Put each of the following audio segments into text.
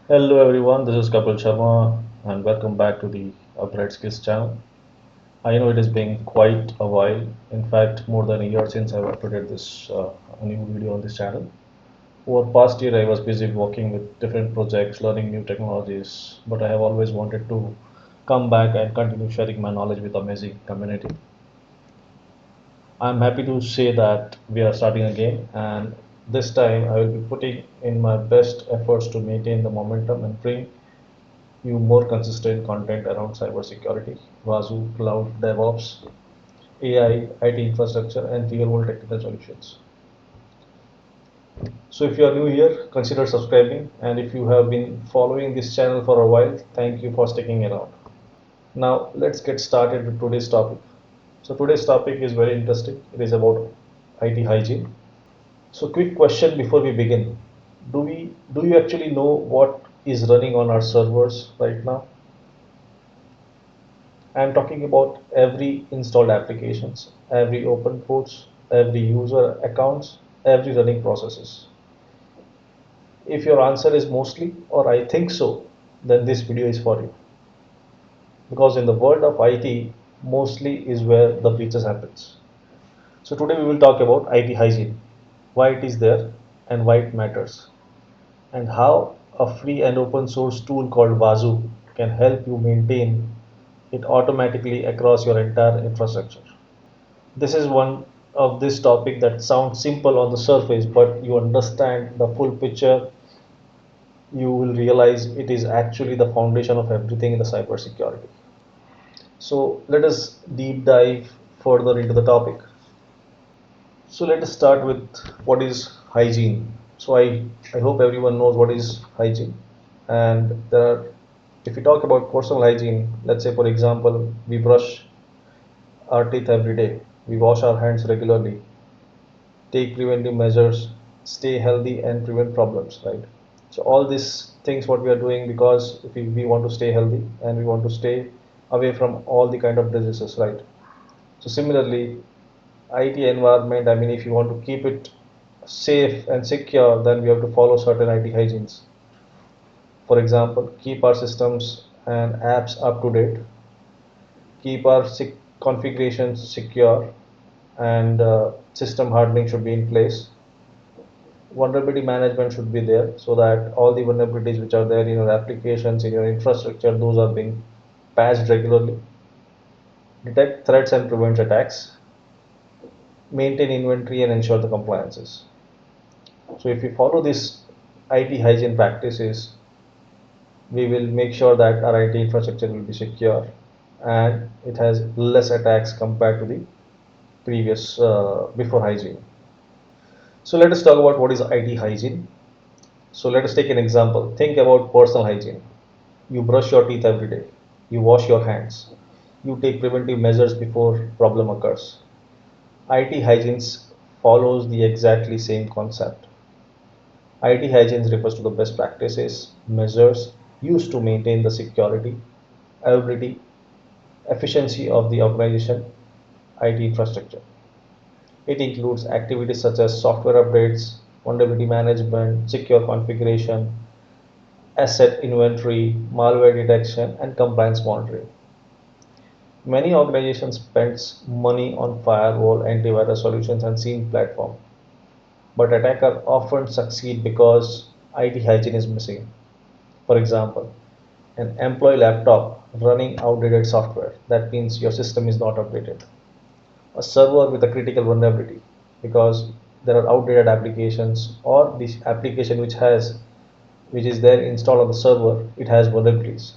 Hello everyone, this is Kapil Sharma and welcome back to the Upgrade Skills channel. I know it has been quite a while, in fact more than a year since I've uploaded this new video on this channel. Over past year I was busy working with different projects, learning new technologies, but I have always wanted to come back and continue sharing my knowledge with amazing community. I'm happy to say that we are starting again, and this time I will be putting in my best efforts to maintain the momentum and bring you more consistent content around cybersecurity, Wazuh, cloud, DevOps, AI, IT infrastructure, and real-world technical solutions. So if you are new here, consider subscribing, and if you have been following this channel for a while, thank you for sticking around. Now let's get started with today's topic. So today's topic is very interesting. It is about IT hygiene. So quick question before we begin. Do you actually know what is running on our servers right now? I'm talking about every installed applications, every open ports, every user accounts, every running processes. If your answer is mostly or I think so, then this video is for you. Because in the world of IT, mostly is where the breaches happens. So today we will talk about IT hygiene, why it is there and why it matters, and how a free and open source tool called Wazuh can help you maintain it automatically across your entire infrastructure. This is one of this topic that sounds simple on the surface, but you understand the full picture, you will realize it is actually the foundation of everything in the cybersecurity. So let us deep dive further into the topic. So let us start with what is hygiene. So I hope everyone knows what is hygiene. And there are, if we talk about personal hygiene, let's say for example, we brush our teeth every day, we wash our hands regularly, take preventive measures, stay healthy and prevent problems, right? So all these things what we are doing because if we want to stay healthy and we want to stay away from all the kind of diseases, right? So similarly, IT environment, I mean, if you want to keep it safe and secure, then we have to follow certain IT hygienes. For example, keep our systems and apps up to date, keep our configurations secure, and system hardening should be in place. Vulnerability management should be there so that all the vulnerabilities which are there in your applications, in your infrastructure, those are being patched regularly. Detect threats and prevent attacks. Maintain inventory and ensure the compliances. So if we follow these IT hygiene practices, we will make sure that our IT infrastructure will be secure and it has less attacks compared to the previous before hygiene. So let us talk about what is IT hygiene. So let us take an example. Think about personal hygiene. You brush your teeth every day. You wash your hands. You take preventive measures before problem occurs. IT hygiene follows the exactly same concept. IT hygiene refers to the best practices, measures used to maintain the security, availability, efficiency of the organization IT infrastructure. It includes activities such as software updates, vulnerability management, secure configuration, asset inventory, malware detection, and compliance monitoring. Many organizations spend money on firewall, antivirus solutions, and SIEM platform, but attackers often succeed because IT hygiene is missing. For example, an employee laptop running outdated software. That means your system is not updated. A server with a critical vulnerability because there are outdated applications or this application which is there installed on the server, it has vulnerabilities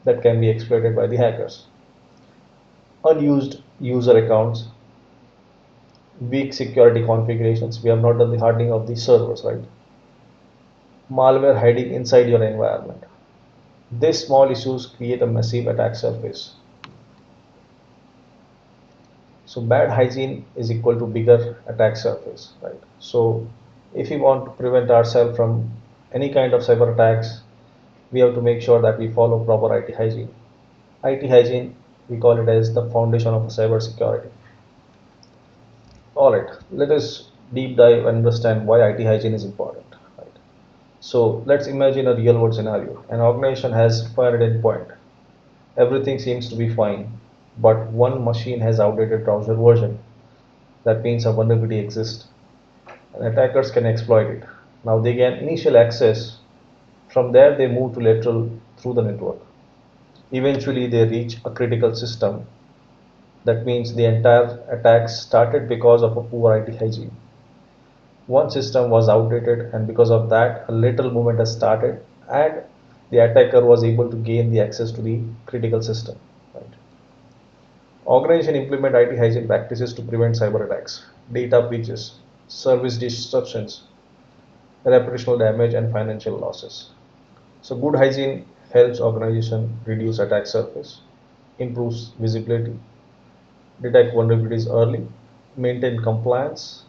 that can be exploited by the hackers. Unused user accounts, weak security configurations. We have not done the hardening of the servers, right? Malware hiding inside your environment. These small issues create a massive attack surface. So bad hygiene is equal to bigger attack surface, right? So if we want to prevent ourselves from any kind of cyber attacks, we have to make sure that we follow proper IT hygiene. IT hygiene, we call it as the foundation of cyber security. All right, let us deep dive and understand why IT hygiene is important. Right. So let's imagine a real world scenario. An organization has 500 endpoint. Everything seems to be fine, but one machine has outdated browser version. That means a vulnerability exists and attackers can exploit it. Now they gain initial access. From there they move to lateral through the network. Eventually they reach a critical system. That means the entire attack started because of a poor IT hygiene. One system was outdated, and because of that a lateral movement has started, and the attacker was able to gain the access to the critical system. Right. Organization implement IT hygiene practices to prevent cyber attacks, data breaches, service disruptions, reputational damage, and financial losses. So good hygiene helps organization reduce attack surface, improves visibility, detect vulnerabilities early, maintain compliance,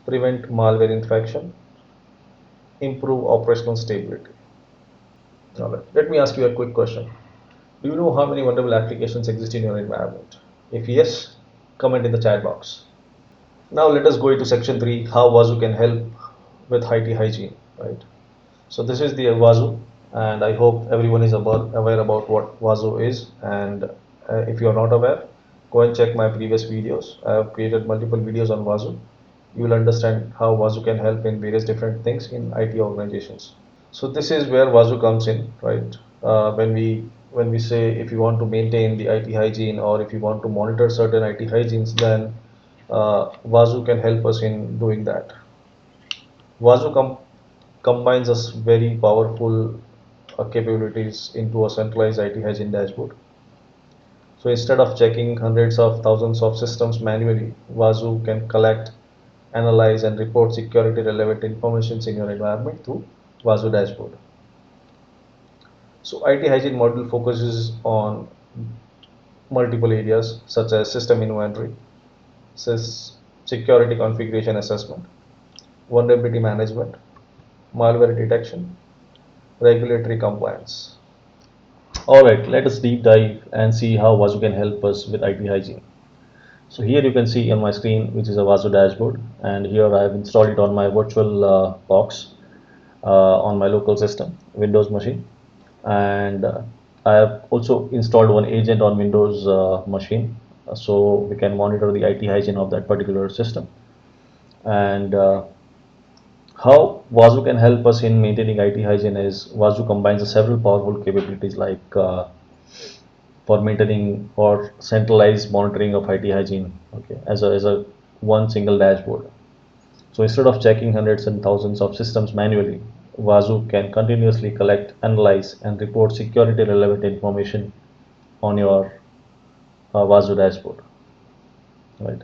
prevent malware infection, improve operational stability. All right. Let me ask you a quick question. Do you know how many vulnerable applications exist in your environment? If yes, comment in the chat box. Now let us go into section 3, how Wazuh can help with IT hygiene, right? So this is the Wazuh, and I hope everyone is aware about what Wazuh is, and if you are not aware, go and check my previous videos. I have created multiple videos on Wazuh. You will understand how Wazuh can help in various different things in IT organizations. So this is where Wazuh comes in, right? When we say if you want to maintain the IT hygiene or if you want to monitor certain IT hygienes, then Wazuh can help us in doing that. Wazuh combines us very powerful capabilities into a centralized IT hygiene dashboard. So instead of checking hundreds of thousands of systems manually, Wazuh can collect, analyze, and report security relevant information in your environment through Wazuh dashboard. So IT hygiene module focuses on multiple areas such as system inventory, security configuration assessment, vulnerability management, malware detection, regulatory compliance. Alright, let us deep dive and see how Wazuh can help us with IT hygiene. So here you can see on my screen, which is a Wazuh dashboard, and here I have installed it on my virtual box on my local system, Windows machine, and I have also installed one agent on Windows machine, so we can monitor the IT hygiene of that particular system. And how Wazuh can help us in maintaining IT hygiene is Wazuh combines several powerful capabilities like for maintaining or centralized monitoring of IT hygiene, okay, as a one single dashboard. So instead of checking hundreds and thousands of systems manually, Wazuh can continuously collect, analyze, and report security relevant information on your Wazuh dashboard, right?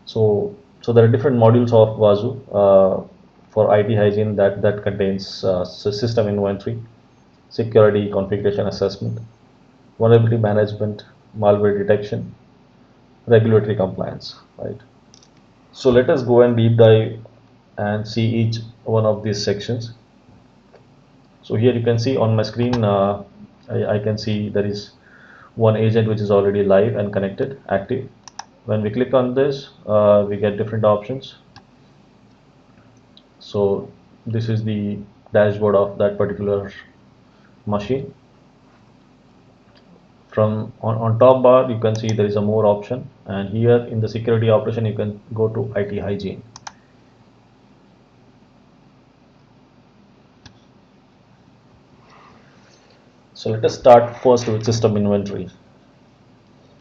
So there are different modules of Wazuh for IT hygiene that contains system inventory, security configuration assessment, vulnerability management, malware detection, regulatory compliance, right? So let us go and deep dive and see each one of these sections. So here you can see on my screen, I can see there is one agent which is already live and connected, active. When we click on this, we get different options. So this is the dashboard of that particular machine. From on top bar, you can see there is a more option, and here in the security operation, you can go to IT hygiene. So let us start first with system inventory.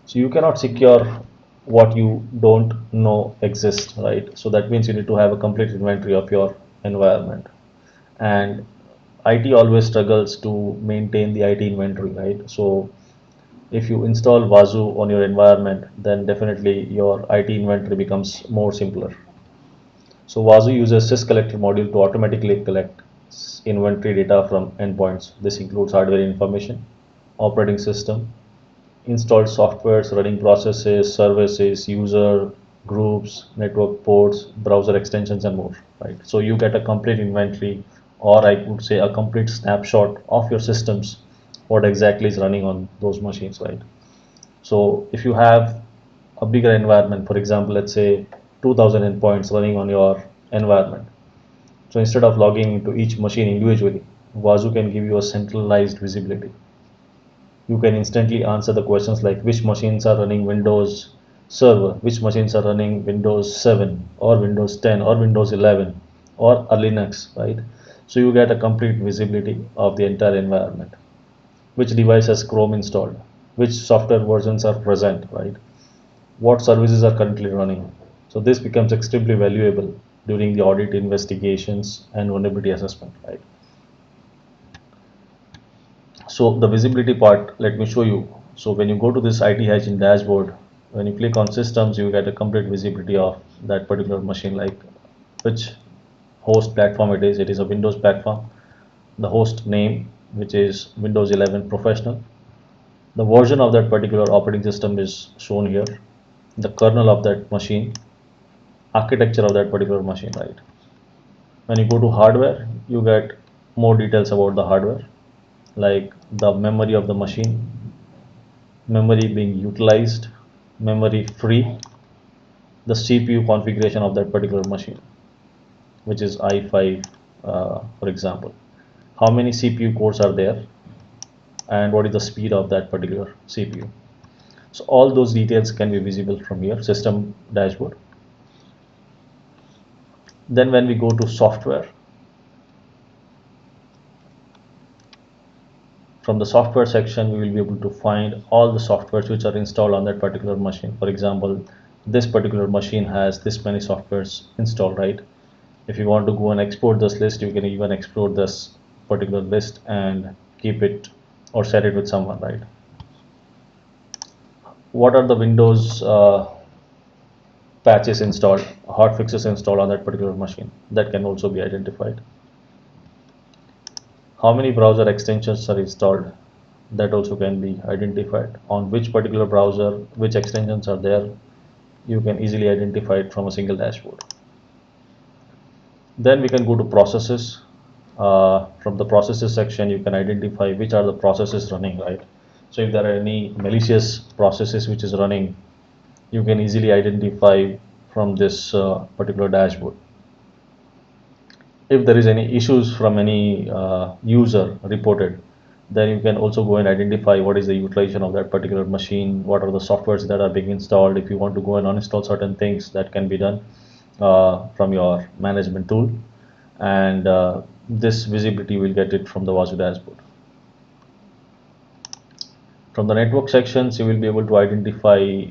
So you cannot secure what you don't know exists, right? So that means you need to have a complete inventory of your environment. And IT always struggles to maintain the IT inventory, right? So if you install Wazuh on your environment, then definitely your IT inventory becomes more simpler. So Wazuh uses syscollector module to automatically collect inventory data from endpoints. This includes hardware information, operating system, installed softwares, running processes, services, user groups, network ports, browser extensions, and more. Right. So you get a complete inventory, or I would say a complete snapshot of your systems, what exactly is running on those machines. Right. So if you have a bigger environment, for example, let's say 2000 endpoints running on your environment, So instead of logging into each machine individually, Wazuh can give you a centralized visibility. You can instantly answer the questions like which machines are running Windows Server, which machines are running Windows 7 or Windows 10 or Windows 11 or a Linux, right? So you get a complete visibility of the entire environment. Which device has Chrome installed, which software versions are present, right? What services are currently running. So this becomes extremely valuable during the audit investigations and vulnerability assessment, right? So the visibility part, let me show you. So when you go to this IT hygiene dashboard, when you click on systems, you get a complete visibility of that particular machine, like which host platform it is. It is a Windows platform. The host name, which is Windows 11 Professional. The version of that particular operating system is shown here. The kernel of that machine, architecture of that particular machine, right? When you go to hardware, you get more details about the hardware, like the memory of the machine, memory being utilized, memory free, the CPU configuration of that particular machine, which is i5, for example. How many CPU cores are there, and what is the speed of that particular CPU. So all those details can be visible from here, system dashboard. Then when we go to software, from the software section, we will be able to find all the softwares which are installed on that particular machine. For example, this particular machine has this many softwares installed, right? If you want to go and export this list, you can even export this particular list and keep it or share it with someone, right? What are the Windows patches installed, hot fixes installed on that particular machine? That can also be identified. How many browser extensions are installed? That also can be identified. On which particular browser, which extensions are there, you can easily identify it from a single dashboard. Then we can go to processes. From the processes section, you can identify which are the processes running, right? So if there are any malicious processes which is running, you can easily identify from this particular dashboard. If there is any issues from any user reported, then you can also go and identify what is the utilization of that particular machine, what are the softwares that are being installed. If you want to go and uninstall certain things, that can be done from your management tool, and this visibility will get it from the Wazuh dashboard. From the network sections, you will be able to identify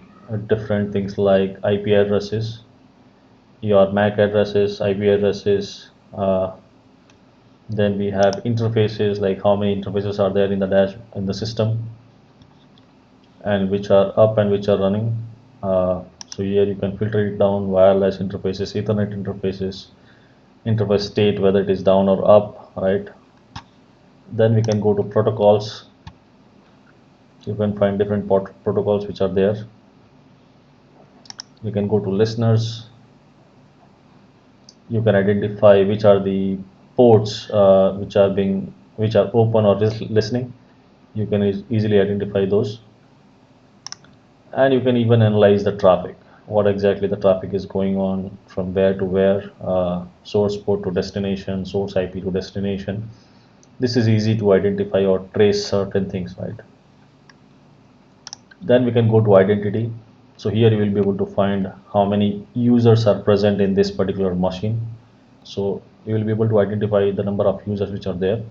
different things like IP addresses, your MAC addresses, IP addresses. Then we have interfaces, like how many interfaces are there in the in the system, and which are up and which are running. So here you can filter it down: wireless interfaces, Ethernet interfaces, interface state, whether it is down or up, right? Then we can go to protocols. You can find different protocols which are there. You can go to listeners. You can identify which are the ports which are open or listening. You can easily identify those, and you can even analyze the traffic, what exactly the traffic is going on, from where to where, source port to destination, source IP to destination. This is easy to identify or trace certain things, right? Then we can go to identity. So here you will be able to find how many users are present in this particular machine. So you will be able to identify the number of users which are there.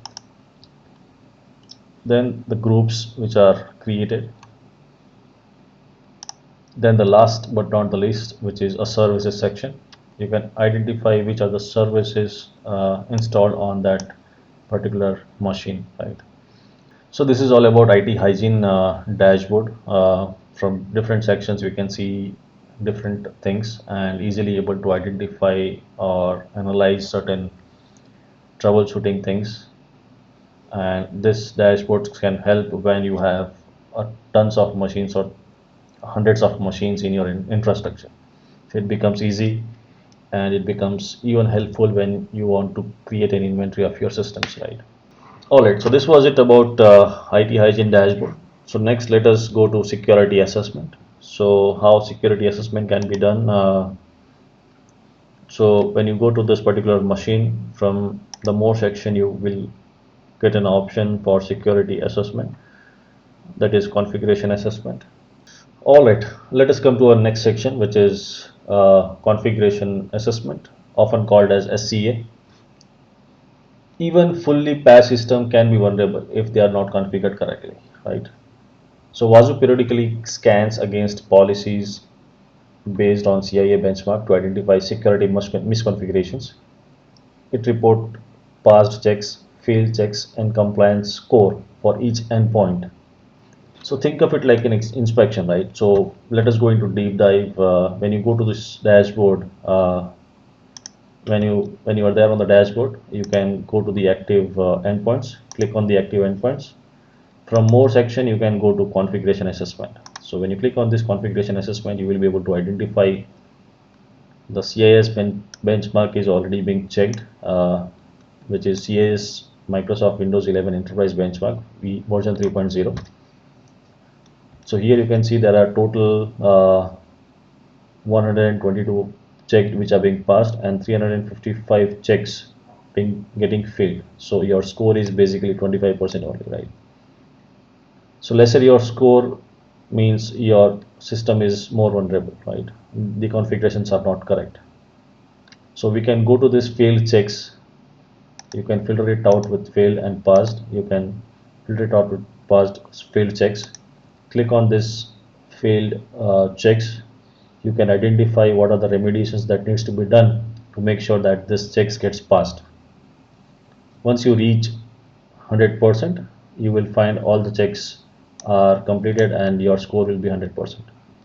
Then the groups which are created. Then the last but not the least, which is a services section. You can identify which are the services installed on that particular machine, right? So this is all about IT hygiene dashboard. From different sections, we can see different things and easily able to identify or analyze certain troubleshooting things. And this dashboard can help when you have tons of machines or hundreds of machines in your infrastructure. So it becomes easy, and it becomes even helpful when you want to create an inventory of your systems, right? All right, so this was it about IT hygiene dashboard. So next, let us go to security assessment. So how security assessment can be done? So when you go to this particular machine, from the more section, you will get an option for security assessment, that is configuration assessment. All right, let us come to our next section, which is configuration assessment, often called as SCA. Even fully patched system can be vulnerable if they are not configured correctly, right? So Wazuh periodically scans against policies based on CIA benchmark to identify security misconfigurations. It reports passed checks, failed checks, and compliance score for each endpoint. So think of it like an inspection, right? So let us go into deep dive. When you go to this dashboard, when you are there on the dashboard, you can go to the active endpoints. Click on the active endpoints. From more section, you can go to configuration assessment. So when you click on this configuration assessment, you will be able to identify the CIS benchmark is already being checked, which is CIS Microsoft Windows 11 Enterprise Benchmark version 3.0. So here you can see there are total 122 checked which are being passed and 355 checks being getting failed. So your score is basically 25% only, right? So lesser your score means your system is more vulnerable, right? The configurations are not correct. So we can go to this failed checks. You can filter it out with failed and passed. You can filter it out with passed failed checks. Click on this failed checks. You can identify what are the remediations that needs to be done to make sure that this checks gets passed. Once you reach 100%, you will find all the checks are completed and your score will be 100%.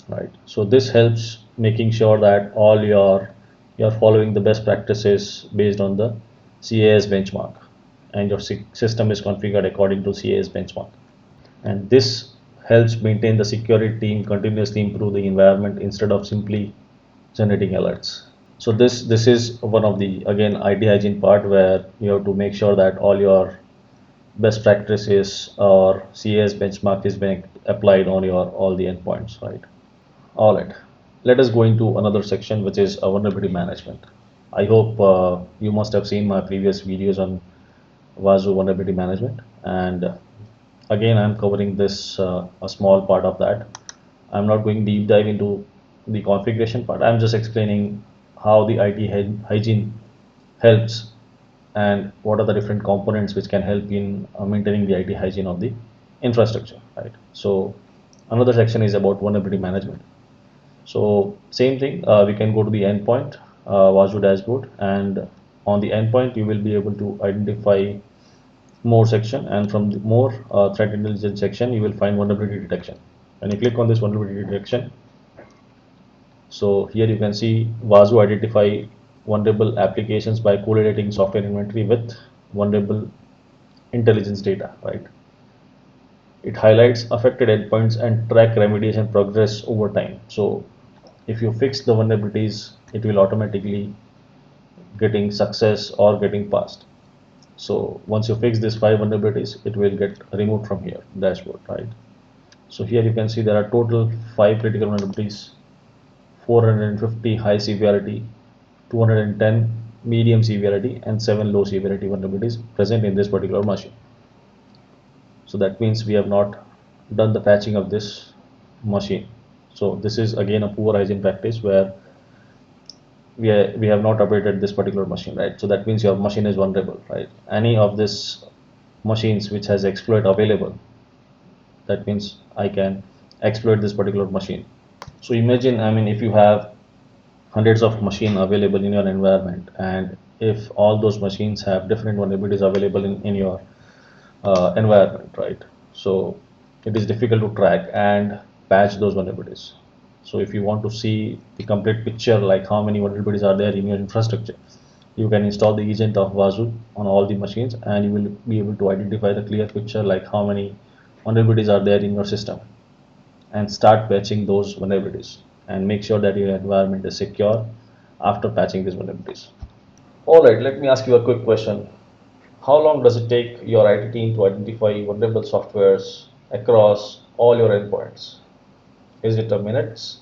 Right. So this helps making sure that all you're following the best practices based on the CAS benchmark, and your system is configured according to CAS benchmark. And this helps maintain the security team continuously improve the environment instead of simply generating alerts. So this is one of the, again, IT hygiene part, where you have to make sure that all your best practices or CAS benchmark is being applied on your all the endpoints, right? All right, let us go into another section, which is vulnerability management. I hope you must have seen my previous videos on Wazuh vulnerability management, and again, I'm covering this a small part of that. I'm not going deep dive into the configuration part. I'm just explaining how the IT hygiene helps and what are the different components which can help in maintaining the IT hygiene of the infrastructure, right? So another section is about vulnerability management. So same thing, we can go to the endpoint, Wazuh dashboard, and on the endpoint you will be able to identify more section, and from the more threat intelligence section you will find vulnerability detection. When you click on this vulnerability detection, so here you can see Wazuh identify vulnerable applications by correlating software inventory with vulnerable intelligence data, right? It highlights affected endpoints and track remediation progress over time. So if you fix the vulnerabilities, it will automatically getting success or getting passed. So once you fix these 5 vulnerabilities, it will get removed from here dashboard, right? So here you can see there are total 5 critical vulnerabilities, 450 high severity, 210 medium severity, and 7 low severity vulnerabilities present in this particular machine. So that means we have not done the patching of this machine. So this is again a poor hygiene practice, where we have not updated this particular machine, right? So that means your machine is vulnerable, right? Any of this machines which has exploit available, that means I can exploit this particular machine. So imagine, I mean, if you have hundreds of machine available in your environment, and if all those machines have different vulnerabilities available in your environment, right? So it is difficult to track and patch those vulnerabilities. So if you want to see the complete picture, like how many vulnerabilities are there in your infrastructure, you can install the agent of Wazuh on all the machines, and you will be able to identify the clear picture, like how many vulnerabilities are there in your system, and start patching those vulnerabilities and make sure that your environment is secure after patching these vulnerabilities. All right, let me ask you a quick question. How long does it take your IT team to identify vulnerable softwares across all your endpoints? Is it a minutes?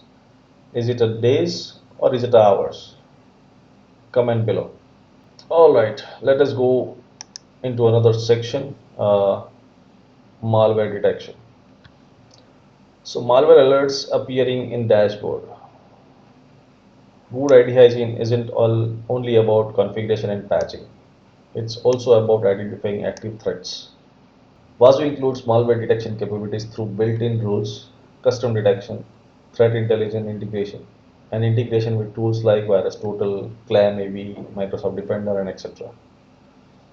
Is it a days? Or is it hours? comment below. All right, let us go into another section, malware detection. So malware alerts appearing in dashboard. Good IT hygiene isn't only about configuration and patching. It's also about identifying active threats. Wazuh includes malware detection capabilities through built-in rules, custom detection, threat intelligence integration, and integration with tools like VirusTotal, ClamAV, Microsoft Defender, and etc.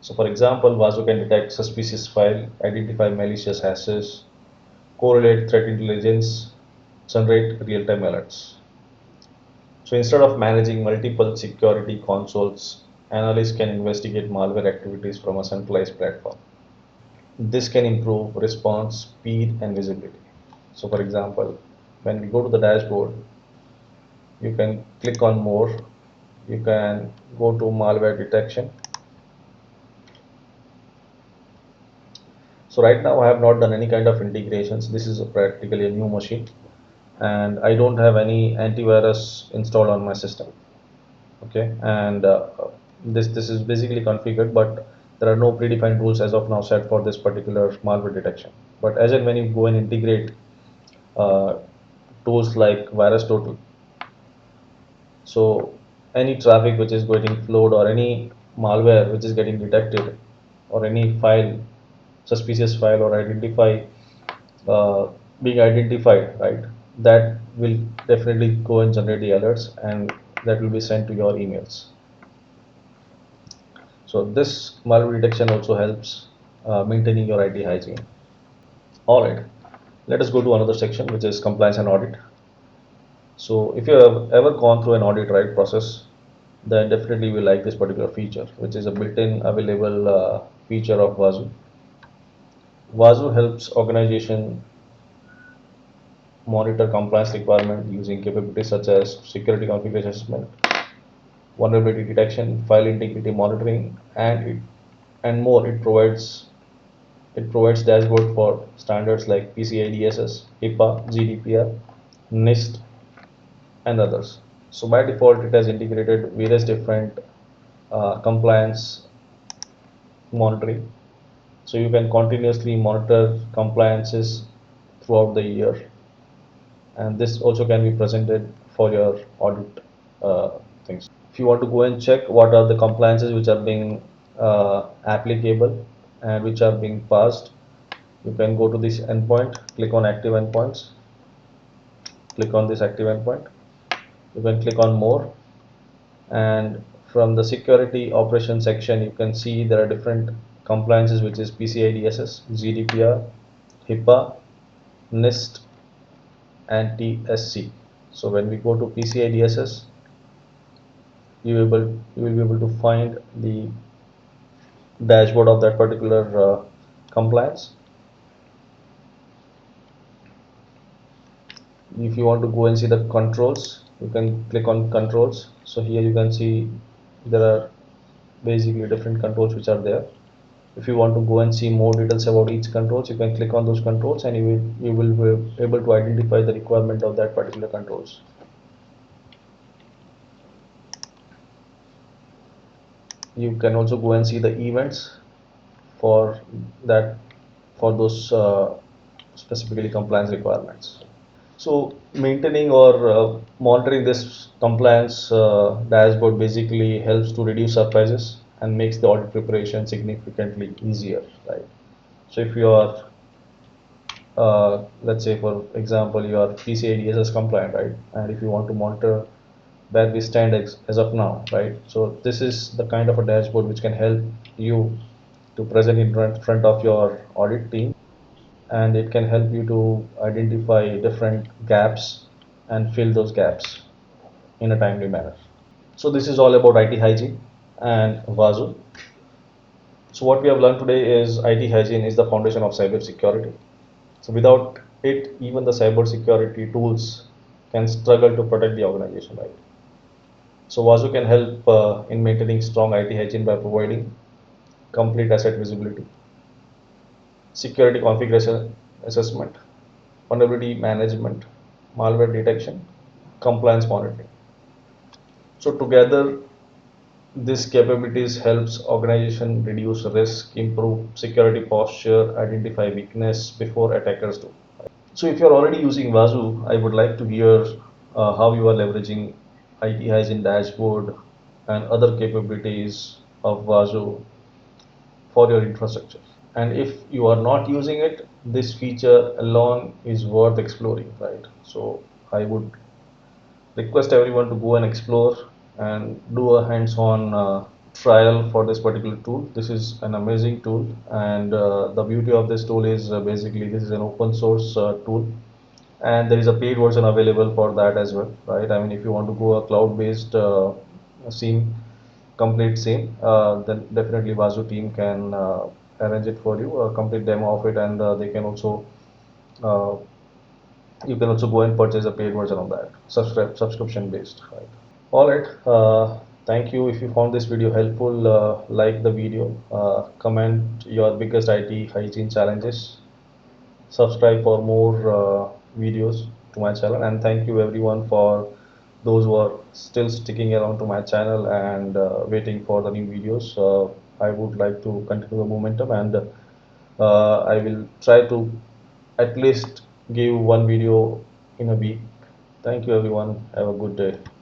So for example, Wazuh can detect suspicious file, identify malicious hashes, correlate threat intelligence, generate real-time alerts. So instead of managing multiple security consoles, analysts can investigate malware activities from a centralized platform. This can improve response speed and visibility. So for example, when we go to the dashboard, you can click on more, you can go to malware detection. So right now I have not done any kind of integrations. This is practically a new machine and I don't have any antivirus installed on my system. Okay, and this is basically configured, but there are no predefined rules as of now set for this particular malware detection. But as and when you go and integrate uh, tools like VirusTotal, so any traffic which is getting flowed or any malware which is getting detected or any file, suspicious file or uh, being identified, right, that will definitely go and generate the alerts and that will be sent to your emails. So this malware detection also helps maintaining your IT hygiene. All right, let us go to another section, which is compliance and audit. So if you have ever gone through an audit right process, then definitely you will like this particular feature, which is a built-in available feature of Wazuh. Wazuh helps organization monitor compliance requirement using capabilities such as security configuration assessment, vulnerability detection, file integrity monitoring, and more. It provides dashboard for standards like PCI DSS, HIPAA, GDPR, NIST, and others. So by default, it has integrated various different compliance monitoring. So you can continuously monitor compliances throughout the year, and this also can be presented for your audit things. If you want to go and check what are the compliances which are being applicable and which are being passed, you can go to this endpoint, click on active endpoints, click on this active endpoint, you can click on more, and from the security operations section you can see there are different compliances, which is PCI DSS, GDPR, HIPAA, NIST, and TSC. So when we go to PCI DSS, you will be able to find the dashboard of that particular compliance. If you want to go and see the controls, you can click on controls. So here you can see there are basically different controls which are there. If you want to go and see more details about each controls, you can click on those controls and you will be able to identify the requirement of that particular controls. You can also go and see the events for that, for those specifically compliance requirements. So maintaining or monitoring this compliance dashboard basically helps to reduce surprises and makes the audit preparation significantly easier, right? So if you are, let's say for example, you are PCI DSS compliant, right? And if you want to monitor where we stand as of now, right? So this is the kind of a dashboard which can help you to present in front of your audit team, and it can help you to identify different gaps and fill those gaps in a timely manner. So this is all about IT hygiene and Wazuh. So what we have learned today is IT hygiene is the foundation of cybersecurity. So without it, even the cybersecurity tools can struggle to protect the organization, right? So Wazuh can help in maintaining strong IT hygiene by providing complete asset visibility, security configuration assessment, vulnerability management, malware detection, compliance monitoring. So together This capabilities helps organization reduce risk, improve security posture, identify weakness before attackers do. So if you're already using Wazuh, I would like to hear how you are leveraging IT Hygiene Dashboard and other capabilities of Wazuh for your infrastructure. And if you are not using it, this feature alone is worth exploring, right? So I would request everyone to go and explore and do a hands-on trial for this particular tool. This is an amazing tool, and the beauty of this tool is basically this is an open source tool, and there is a paid version available for that as well, right? I mean, if you want to go a cloud-based SIEM, complete SIEM, then definitely Wazuh team can arrange it for you, a complete demo of it, and they can also uh, you can also go and purchase a paid version of that, subscription based, right? All right. Thank you. If you found this video helpful, like the video, comment your biggest IT hygiene challenges, subscribe for more videos to my channel, and thank you everyone for those who are still sticking around to my channel and waiting for the new videos. I would like to continue the momentum, and I will try to at least give one video in a week. Thank you everyone. Have a good day.